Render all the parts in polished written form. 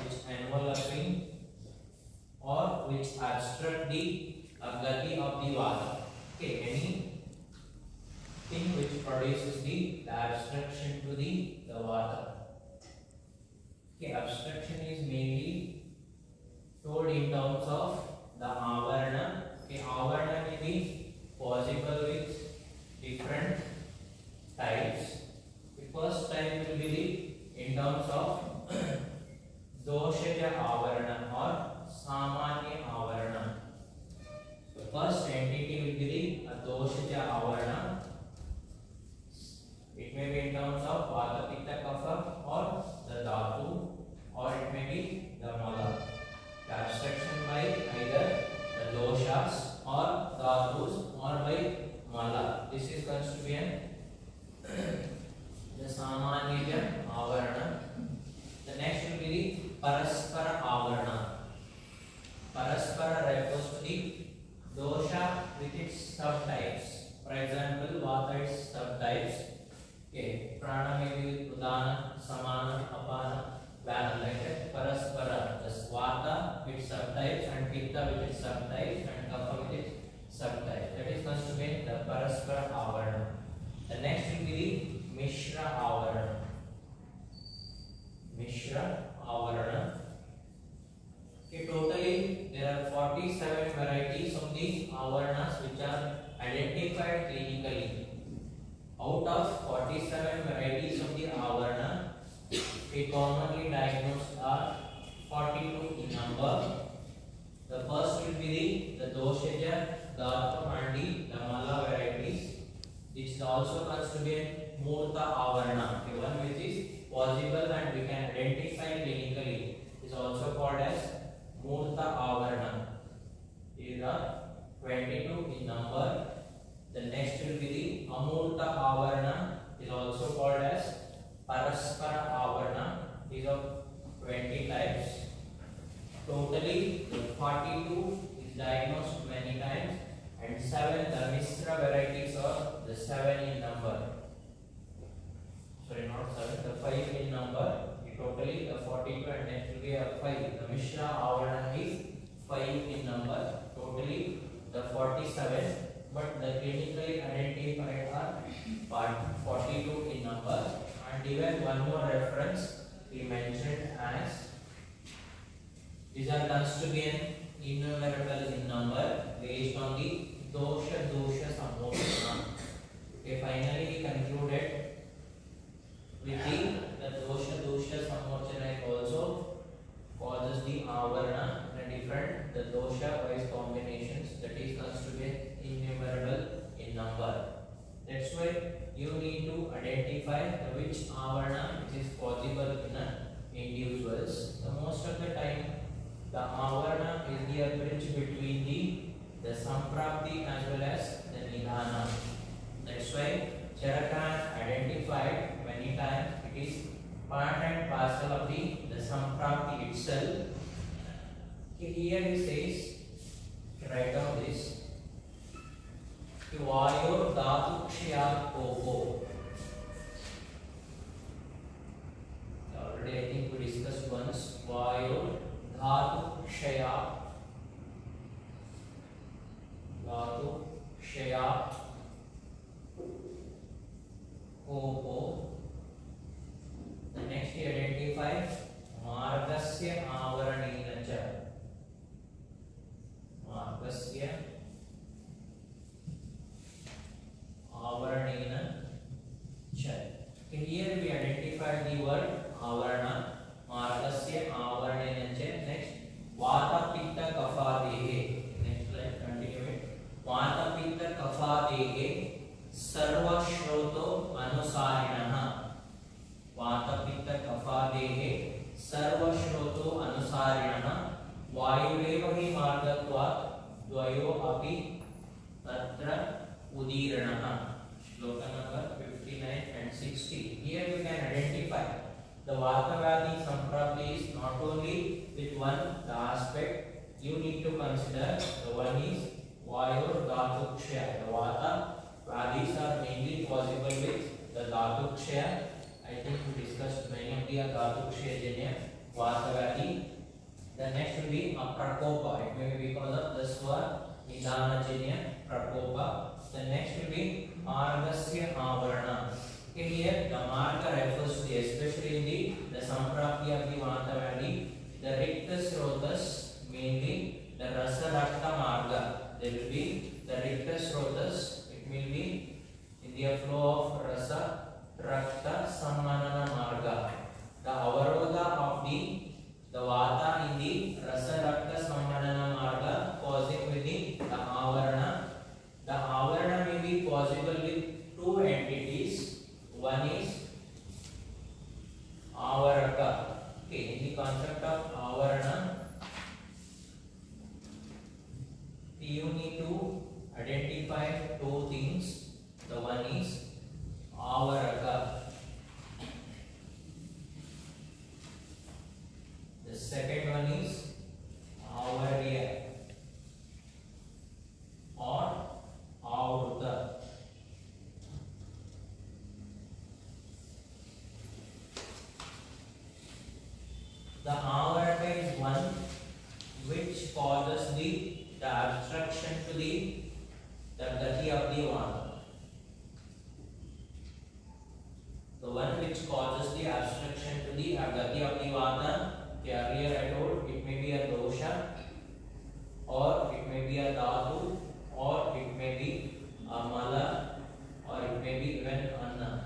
which enveloping or which obstruct the gati of the water. Okay, anything which produces the obstruction to the water. Okay, obstruction is mainly told in terms of the avarana. Okay, avarana may be possible with different types. The first type will be the in terms of doshaja avarana or samanya avarana. The first entity will be the doshaja avarana. It may be in terms of vata pitta kapha or the dhatu, or it may be the mala. The obstruction by either the doshas or dhatus or by mala. This is constituent the samanya avarana. The next will be the paraspara avarana. Paraspara refers to the dosha with its subtypes. For example, vata its subtypes. Okay, prana may be udana, samana, apana, vana, like that. Paraspara, the vata with subtypes and pitta with its subtypes and kapha with its subtypes. That is constituent the paraspara avarana. The next will be the mishra avarana. Mishra avarana. Okay, totally there are 47 varieties of the avaranas which are identified clinically. Out of 47 varieties of the avarana, we commonly diagnosed are 42 in number. The first will be the doshaja, dhatu and the mala varieties. This is also considered murta avarana. The one which is possible and we can identify clinically is also called as murta avarana. These are 22 in number. The next will be the amurta avarana, is also called as paraspara avarana. These are 20 types. Totally 42 is diagnosed many times, and 7 the mishra varieties are the 7 in number. Sorry, not 7, the 5 in number. Totally the 42 and next will be a 5. The mishra avarana is 5 in number. Totally the 47. But the clinically identified are 42 in number, and even one more reference we mentioned as these are constituent innumerable in number based on the dosha samochana. Okay, finally we concluded with the dosha samochana also causes the avarana in different the dosha wise combinations, that is constituent innumerable in number. That's why you need to identify which avarana which is possible in individuals. So most of the time the avarana is the bridge between the samprapti as well as the nidhana. That's why Charaka identified many times it is part and parcel of the samprapti itself. Okay, here he says, write down this. Vayor dhatu kshaya kopo. Already I think we discussed once. Vayor dhatu kshaya. Dhatu kshaya kopo. The next he identifies margasya avaranena cha. Margasya avaranena cha. Here we identified the word avarana. Margasya avaranena cha. Next, vata pitta kapha dehe. Next slide, continue it. Vata pitta kapha dehe sarva shroto anusarinaha. Vata pitta kapha dehe sarva shroto anusarinaha. Vayureva hi margatvat dvayo api tatra udiranaha. Shloka number 59 and 60. Here you can identify the Vatavadi Samprapti is not only with one the aspect, you need to consider the one is Vayor Dhatu Kshaya. The Vata Vadis are mainly possible with the Dhatu Kshaya. I think we discussed many of the Dhatu Kshaya Janya Vatavadi. The next will be a Prakopa. It may be because of the Swa Nidhanajanya Prakopa. The next will be Margasya Avarana. Okay, here the marga refers to the, especially in the Samprapti of the Vatavadi, the Rikta Srotas, mainly the Rasa Rakta Marga. There will be the Rikta Srotas, it will be in the flow of Rasa Rakta Sammanana Marga. The avaroda of the Vata in the Rasa Rakta Sammanana Marga causing with the Avarana. The Avarana may be possible with two entities. One is Avaraka. Okay, in the concept of Avarana, you need to identify two things. The one is Avaraka. The second one is Avarya or Avruta. The Avaraka is one which causes the obstruction to the gati of the Vata. The one which causes the obstruction to the gati of the Vata. Earlier I told it may be a dosha, or it may be a dhatu, or it may be a mala, or it may be even anna.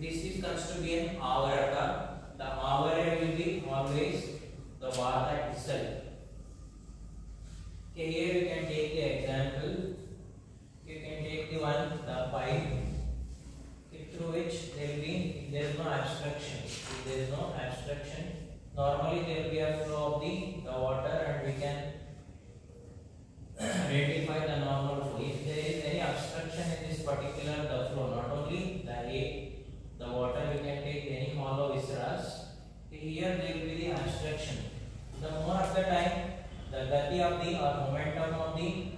This is considered to be an avaraka. The avarya will be always the vata itself. Okay, here you can take the example. You can take the one, the pipe, through which there is no obstruction. If there is no obstruction, normally there will be a flow of the water, and we can identify the normal flow. If there is any obstruction in this particular the flow, not only the water, we can take any hollow visceras. Here there will be the obstruction. The more of the time, the gati of the or momentum of the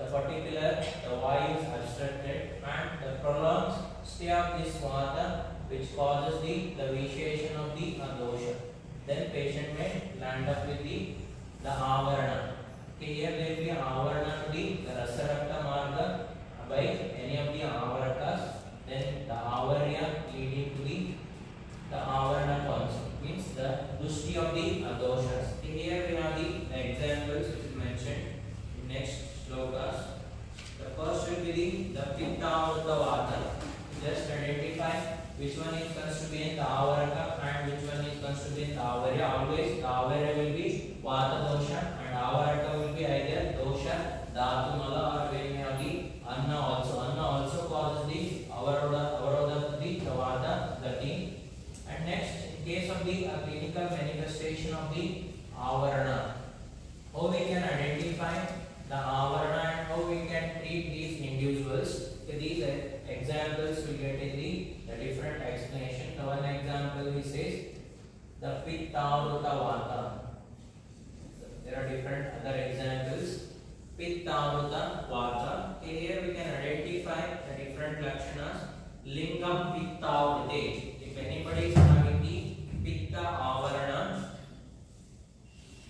particular the vayu is obstructed, and the prolonged stay of this vata which causes the vitiation of the dosha. Then patient may land up with the avarana. Okay, here there will be avarana to the rasa rakta marga by any of the avarakas. Then the avarya leading to the avarana concept, means the dushti of the doshas. Here we have the examples which is mentioned in next slokas. The first will be the pitta of the vata. Just identify which one is considered to be in the avaraka and which one is considered to be in the avarya. Always the avarya will be vata dosha and avaraka will be either dosha, dhatu mala, or we may have the anna also. Anna also causes the avaroda to the vata gati. And next, in case of the clinical manifestation of the avarana, how we can identify the avarana and how we can treat these individuals. So these examples we get in the different explanation. The one example he says the pittavruta vata. There are different other examples. Pittavruta vata. Here we can identify the different lakshanas. Lingam pittavrute. If anybody is having the pitta avarana,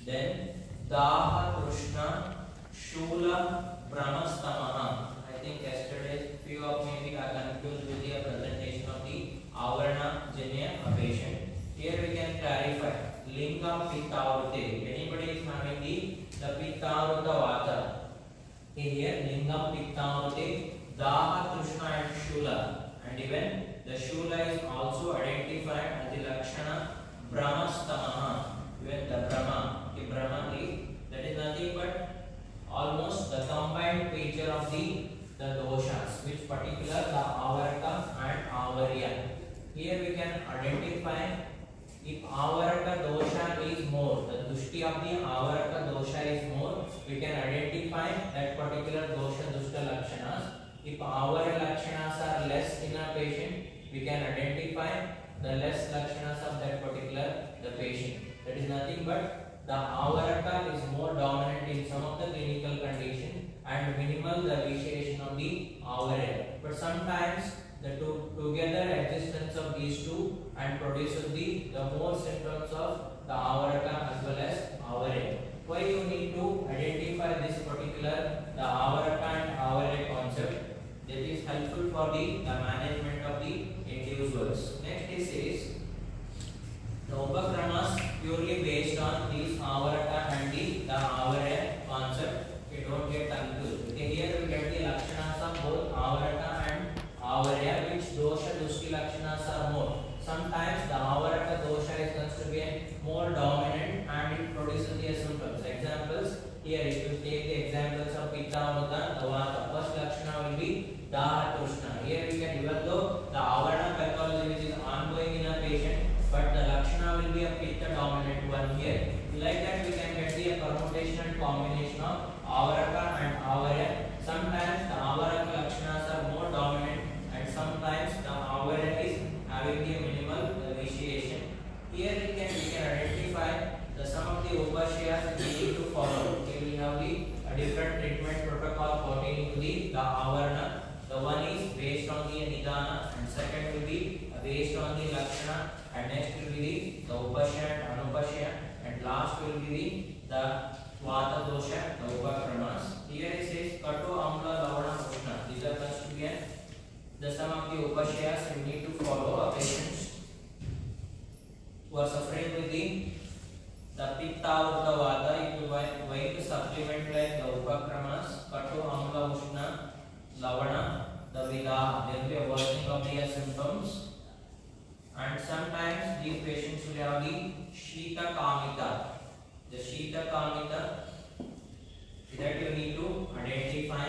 then daha trishna shula brahmastamaha. I think yesterday few of maybe are confused with the presentation of the avarana janya patient. Here we can clarify lingam pittavrute. Anybody is having the pittavruta vata. Here lingam pittavrute, daha trishna and shula, and even the shula is also identified as the lakshana brahmastamaha. Even the brahma, that is nothing but almost the combined feature of the doshas, which particular the avaraka and avarya. Here we can identify if avaraka dosha is more, the dushti of the avaraka dosha is more, we can identify that particular dosha dushta lakshanas. If avarya lakshanas are less in a patient, we can identify the less lakshanas of that particular the patient. That is nothing but the avaraka is more dominant in some of the clinical condition and minimal the vitiation of the avarya. But sometimes the together existence of these two and produces the more symptoms of the avaraka as well as avare. Why you need to identify this particular the avaraka and avare concept? That is helpful for the management of the individuals. Next is the upakramas purely based on these avaraka and the avare concept. Okay, don't get confused. Okay, here we get the lakshanas of both avaraka and avare, which dosha dushti lakshanas are more. Sometimes the avaraka dosha is considered to be more dominant and it produces the symptoms. Examples here, if you take the examples of pitta, amruta, the vata, first lakshana will be daha tushna. Here we can, even though the avarana pathology which is ongoing in a patient, but the lakshana will be a pitta dominant one here. Like that we can get the permutation and combination of avaraka and avare. Sometimes the avaraka lakshanas are more dominant and sometimes the avare is having the minimal initiation. Here we can identify the some of the upashayas we need to follow. Okay, we have the different treatment protocol pertaining to the avarana. The one is based on the nidana and second will be based on the lakshana and next will be the upashaya and anupashaya and last will be the vata dosha, the upakramas. Here it says kato, amla, lavana, ushna. These are considered to be the some of the upashayas we need to follow a patients who are suffering with the pitta or the vata. If you going to supplement like the upakramas, kato, amla, ushna, lavana, the vidaha, there will be a worsening of their symptoms. And sometimes these patients will have the shita kamita. The shita kamita that you need to identify.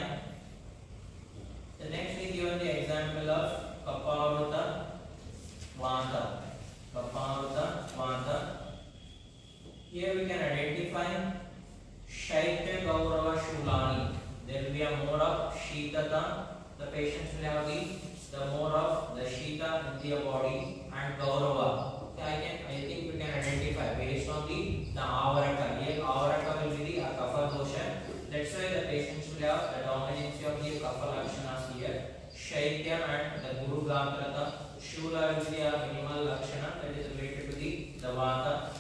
The next is given the example of kapavruta vata. Kapavruta vata. Here we can identify shaitya gaurava shulani. There will be a more of shitata. The patients will have the more of the shita in their body and gaurava. I think we can identify based on the avaraka. Here avaraka will be the kapha dosha. That's why the patients will have the dominancy of the kapha lakshanas here. Shaitya and the guru gantrata. Shula will be a minimal lakshana that is related to the vata.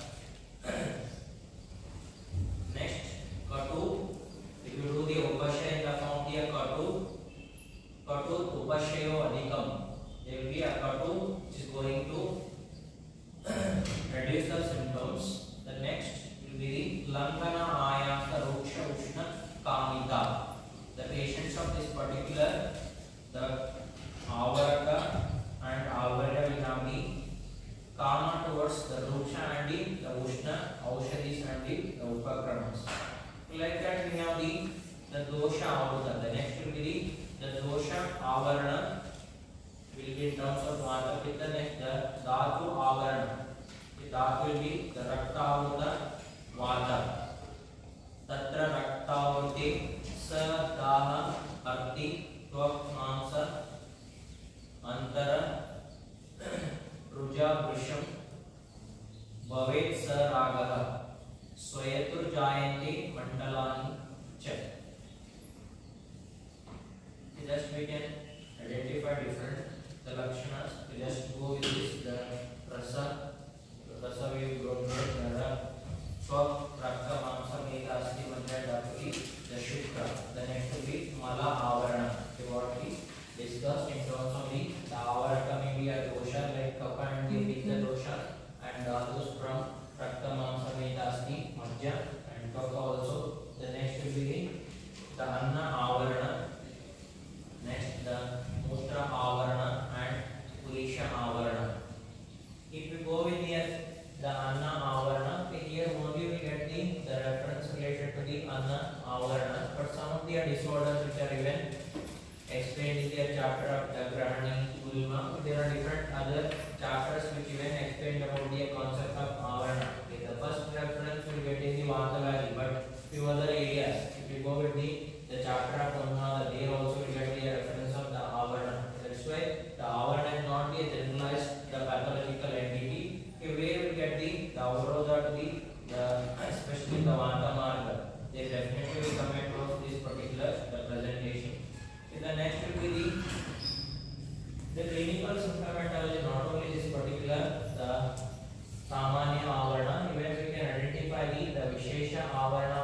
Next, katu. If you do the upashaya in the form of the katu upashayo adhikam, there will be a katu which is going to reduce the symptoms. The next will be the langana ayasa ruksha ushna kamita. The patients of this particular the avaraka and avara will have the kama towards the ruksha and the ushna aushadis and the upakramas. Like that we have the dosha avruta. The next will be the dosha avarana will be in terms of vata pitta. Next the dhatu avarana. The dhatu will be the rakta avruta vata. Tatra rakta avruti sa daha arti tvak mansa antara ruja vrisham bhavet sa ragaha swayatur jayanti mandalani cha. Just we can identify different the lakshanas. We just go with this the rasa we go the swak rakta mamsa meda asti manja dhatu the shukra. The next will be mala avarana. What we discussed in terms of the avaraka may be a dosha like kapha and the pitta dosha and others from rakta mamsa meda asti manja and kapha also. The next will be the anna avarana. Next, the mutra avarana and pulisha avarana. If we go with here the anna avarana, here only we get the reference related to the anna avarana, but some of the disorders which are even explained in their chapter of the grahani ulma, there are different other chapters which even explain about the concept of avarana. Okay, the first reference will get in the vata valley, but few other areas. If you go with the chapter of Unmada, there also we get the reference of the avarana. That's why the avarana is not the generalized the pathological entity. Okay, where we get the avrodha to the especially the vata marga. They definitely will come across this particular the presentation. Okay, the next will be the clinical symptomatology, not only this particular ವಿಶೇಷ ಆವರಣ